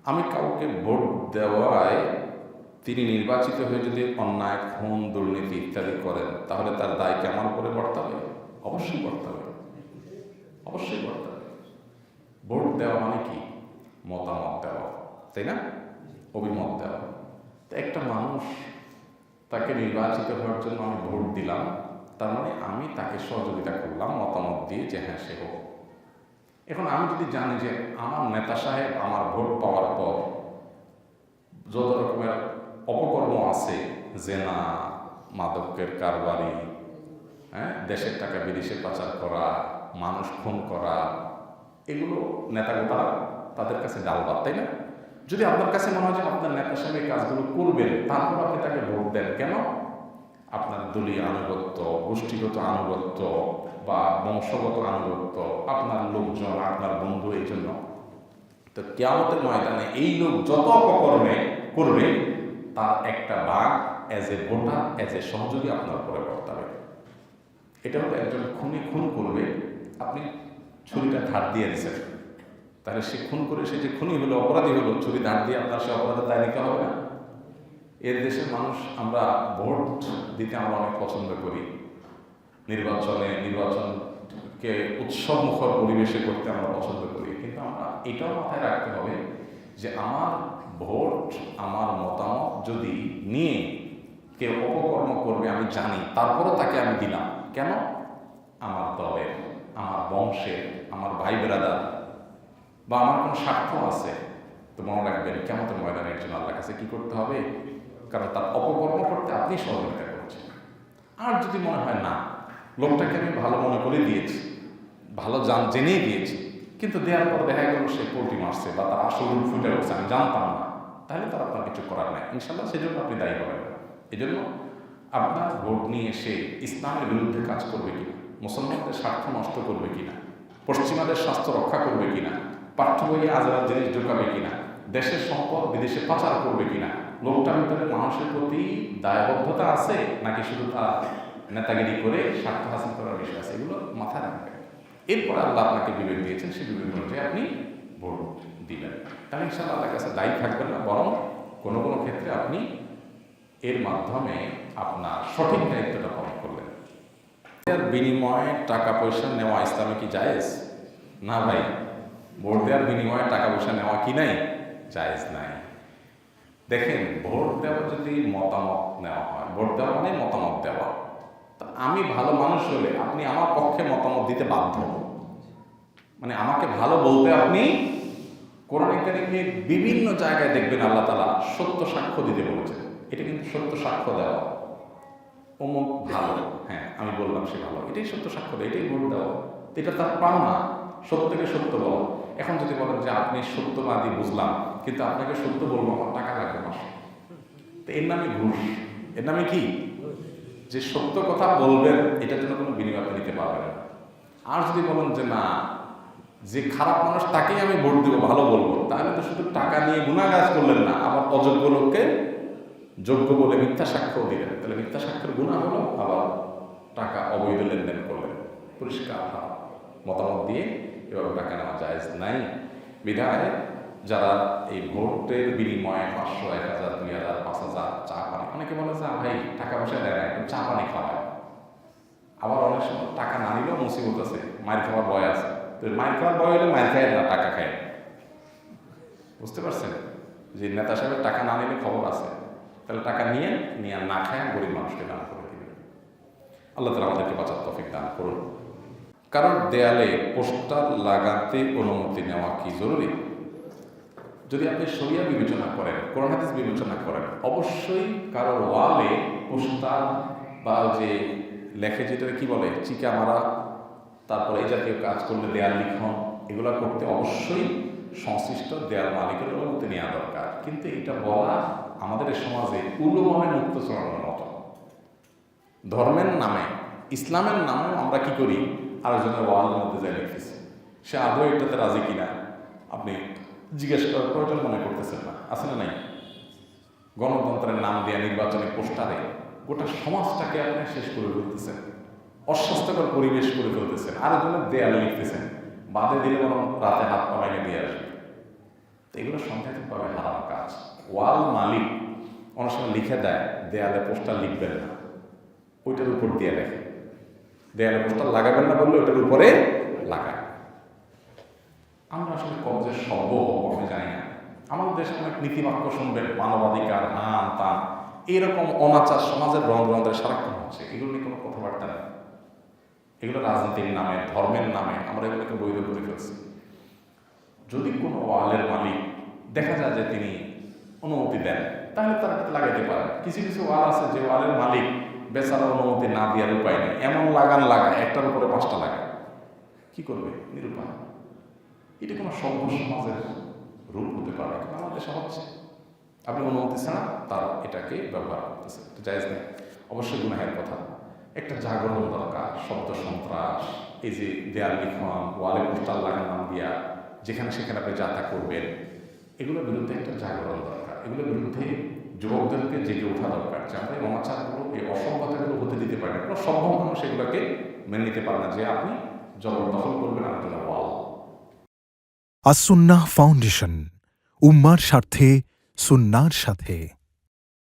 আমি কাউকে ভোট দেওয়ায় তিনি নির্বাচিত হয়ে যদি অন্যায়, খুন, দুর্নীতি ইত্যাদি করেন, তাহলে তার দায় কি আমার উপরে বর্তাবে? অবশ্যই বর্তাবে, অবশ্যই বর্তাবে। ভোট দেওয়া মানে কি? মতামত দেওয়া, তাই না? অভিমত দেওয়া। তো একটা মানুষ, তাকে নির্বাচিত হওয়ার জন্য আমি ভোট দিলাম, তার মানে আমি তাকে সহযোগিতা করলাম মতামত দিয়ে যে হ্যাঁ সে হোক। এখন আমি যদি জানি যে আমার নেতা সাহেব আমার ভোট পাওয়ার পর যত রকমের অপকর্ম আছে, জেনা, মাদকের কারবারি, দেশের টাকা বিদেশে পাচার করা, মানুষ খুন করা, এগুলো নেতাগোটা তাদের কাছে ডালবাদ, তাই না? যদি আপনার কাছে মনে হয় যে আপনার নেতা সাহেব এই কাজগুলো করবেন, তারপর আপনি তাকে ভোট দেন কেন? আপনার দলীয় আনুগত্য, গোষ্ঠীগত আনুগত্য বা বংশগত আনুগত্য, আপনার লোকজন, আপনার বন্ধু, এই জন্য। তো কিয়ামতের ময়দানে এই লোক যত অপকর্মে করবে, তার একটা ভাগ as a voter, as a সহযোগী আপনার উপরে বর্তাবে। এটা হলো একজন খুনি খুন করবে, আপনি ছুরিটা ধার দিয়ে দিচ্ছেন, তাহলে সে খুন করে সে যে খুনি হলো, অপরাধী হলো, ছুরি ধার দিয়ে আপনার সে অপরাধের দায় নিতে হবে না? এর দেশের মানুষ, আমরা ভোট দিতে আমরা অনেক পছন্দ করি, নির্বাচনকে উৎসব মুখর পরিবেশে করতে আমরা পছন্দ করি, কিন্তু আমরা এটাও মাথায় রাখতে হবে যে আমার ভোট, আমার মতামত যদি নিয়ে কেউ অপকর্ম করবে আমি জানি, তারপরও তাকে আমি দিলাম কেন? আমার দলের, আমার বংশের, আমার ভাই ব্রাদার, বা আমার কোনো স্বার্থ আছে। তো মনে রাখবেন, কিয়ামতের ময়দানের জন্য আল্লাহর কাছে কি করতে হবে? কারণ তার অপকর্ম করতে আপনি সহযোগিতা করছেন। আর যদি মনে হয় না, লোকটাকে আমি ভালো মনে করে দিয়েছি, ভালো জেনেই দিয়েছি, কিন্তু দেওয়ার পর দেখা গেল সে পোল্ট্রি মারছে বা তার আসল রূপ ফুটে উঠছে, আমি জানতাম না, তাহলে তার আপনার কিছু করার নাই, ইনশাল্লাহ সেজন্য আপনি দায়ী হবেন না। এই জন্য আপনার ভোট নিয়ে সে ইসলামের বিরুদ্ধে কাজ করবে কিনা, মুসলমানদের স্বার্থ নষ্ট করবে কিনা, পশ্চিমাদের স্বাস্থ্য রক্ষা করবে কিনা, পাঠ্য বইয়ে আজাদ জিনিস ঢোকাবে কিনা, দেশের সম্পদ বিদেশে পাচার করবে কিনা, লোকটার ভিতরে মানুষের প্রতি দায়বদ্ধতা আছে নাকি শুধু তার নেতাগিরি করে স্বার্থ হাসিল করার বিষয় আছে, এগুলো মাথায় রাখবেন। এরপর আল্লাহ আপনাকে বিবেক দিয়েছেন, সেই বিবেক অনুযায়ী আপনি ভোট দিবেন। তাহলে ইনশাআল্লাহ আল্লাহর কাছে দায়ী থাকবেন না, বরং কোনো কোনো ক্ষেত্রে আপনি এর মাধ্যমে আপনার সঠিক দায়িত্বটা পালন করলেন। এর বিনিময়ে টাকা পয়সা নেওয়া ইসলামে কি জায়েজ? না ভাই, ভোট দেওয়ার বিনিময়ে টাকা পয়সা নেওয়া কি নাই? জায়েজ নাই। দেখেন, ভোট দেওয়া যদি মতামত নেওয়া হয়, ভোট দেওয়া মানে মতামত দেওয়া, তা আমি ভালো মানুষ হলে আপনি আমার পক্ষে মতামত দিতে বাধ্য, মানে আমাকে ভালো বলতে আপনি। কোরআন কারীমে বিভিন্ন জায়গায় দেখবেন আল্লাহ তাআলা সত্য সাক্ষ্য দিতে বলেছেন। এটা কিন্তু সত্য সাক্ষ্য দেওয়া, অমুক ভালো, হ্যাঁ আমি বললাম সে ভালো, এটাই সত্য সাক্ষ্য দেওয়া, এটাই ভোট দেওয়া। এটা তার পাওনা, সত্যকে সত্য বলা। এখন যদি বলেন যে আপনি সত্যবাদী, বুঝলাম, কিন্তু আপনাকে সত্য বলবো আমার টাকা লাগবে মাসে, তো এর নামে ঘুষ। এর নামে কি? যে সত্য কথা বলবেন, এটার জন্য কোনো বিনিময় আপনি নিতে পারবেন না। আর যদি বলেন যে না, যে খারাপ মানুষ তাকেই আমি ভোট দেবো, ভালো বলবো, তাহলে তো শুধু টাকা নিয়ে গুনাহ করলেন না, আবার অযোগ্য লোককে যোগ্য বলে মিথ্যা সাক্ষ্য দিলেন, তাহলে মিথ্যা সাক্ষ্যের গুনাহ হলো, আবার টাকা অবৈধ লেনদেন করলেন। পরিষ্কার মতামত দিয়ে এভাবে টাকা নেওয়া জায়েজ নাই। বিধায় যারা এই ভোটের বিনিময়ে 500, 1000, 2000, 5000 চা পানি, অনেকে বলে যে ভাই টাকা পয়সা দেয় না, একটু চা পানি খাওয়ায়। আবার অনেক সময় টাকা না নিলেও মুসিবত আছে, মায়ের খাওয়ার ভয় আছে। তো মায়ের খাওয়ার ভয় হলে মায়ের খায় না, টাকা খায়। বুঝতে পারছেন যে নেতা সাহেবের টাকা না নিলে খবর আছে, তাহলে টাকা নিয়ে না খায় গরিব মানুষকে দান করে দিবেন। আল্লাহ তাআলা আমাদেরকে বাঁচার তৌফিক দান করুন। কারণ দেয়ালে পোস্টার লাগাতে অনুমতি নেওয়া কি জরুরি? যদি আপনি শরিয়া বিবেচনা করেন, কোরআন হাদিস বিবেচনা করেন, অবশ্যই কারোর ওয়ালে পোস্টার বা যে লেখে, যেটা কি বলে চিকা মারা, তারপরে এই জাতীয় কাজ করলে দেয়াল লিখন, এগুলো করতে অবশ্যই সংশ্লিষ্ট দেয়াল মালিকের অনুমতি নেওয়া দরকার। কিন্তু এটা বলা আমাদের সমাজে উলুমনে মুক্ত চলানোর মতো। ধর্মের নামে, ইসলামের নামে আমরা কি করি, আরেকজনের ওয়ালের মধ্যে যাই লিখতেছি, সে আদৌ এটাতে রাজি কিনা আপনি জিজ্ঞেস করার প্রয়োজন মনে করতেছেন না, আছে না নাই? গণতন্ত্রের নাম দেয়া নির্বাচনী পোস্টারে গোটা সমাজটাকে আপনি শেষ করে ফেলতেছেন, অস্বাস্থ্যকর পরিবেশ করে ফেলতেছেন, আরেকজনের দেয়ালে লিখতেছেন, বাদে দিলে বরং রাতে হাত পা ভেঙে দিয়ে আসবে। তো এগুলো সাংঘাতিকভাবে হারাম কাজ। ওয়াল মালিক অনেক সময় লিখে দেয়, দেয়ালে পোস্টার লিখবেন না, ওইটার উপর দিয়ে লেখে। দেয়ালে পোস্টার লাগাবেন না বললে ওইটার উপরে লাগায়। আমরা আসলে কবে সভ্য হবো আমি জানি না। আমাদের দেশে অনেক নীতিবাক্য শুনবেন, মানবাধিকার, হান তান, এরকম অনাচার সমাজের রন্ধ্রে সারাক্ষণ হচ্ছে। এগুলো নিয়ে কোনো কথাবার্তা নেই। এগুলো রাজনীতির নামে, ধর্মের নামে আমরা এগুলোকে বৈধ করে ফেলছি। যদি কোনো ওয়ালের মালিক দেখা যায় যে তিনি অনুমতি দেন, তাহলে তারা লাগাইতে পারে। কিছু কিছু ওয়াল আছে যে ওয়ালের মালিক বেচারা অনুমতি না দেওয়ার উপায় নেই, এমন লাগান লাগায়, একটার উপরে 5টা লাগায়। কি করবে? নিরুপায়। এটা কোনো সভ্য সমাজের রূপ হতে পারে? কিন্তু আমাদের দেশে হচ্ছে। আপনি অনুমতি ছাড়া তারা এটাকে ব্যবহার করতেছে, এটা জায়েজ নেই, অবশ্যই গুনাহের কথা। একটা জাগরণ দরকার। শব্দ সন্ত্রাস, এই যে দেয়াল লিখন, ওয়ালে পোস্টার লাগানো দিয়া যেখানে সেখানে আপনি যাতা করবেন, এগুলোর বিরুদ্ধে একটা জাগরণ দরকার। এগুলোর বিরুদ্ধে যুবকদেরকে জেগে ওঠা দরকার, যে আমরা এই অনাচারগুলো, এই অসভ্যতাগুলো হতে দিতে পারি না। কোনো সভ্য মানুষ এগুলোকে মেনে নিতে পারে না যে আপনি জবরদখল করবেন আরেকজনের ওয়াল। আস-সুন্নাহ ফাউন্ডেশন, উম্মার স্বার্থে সুন্নাহর সাথে।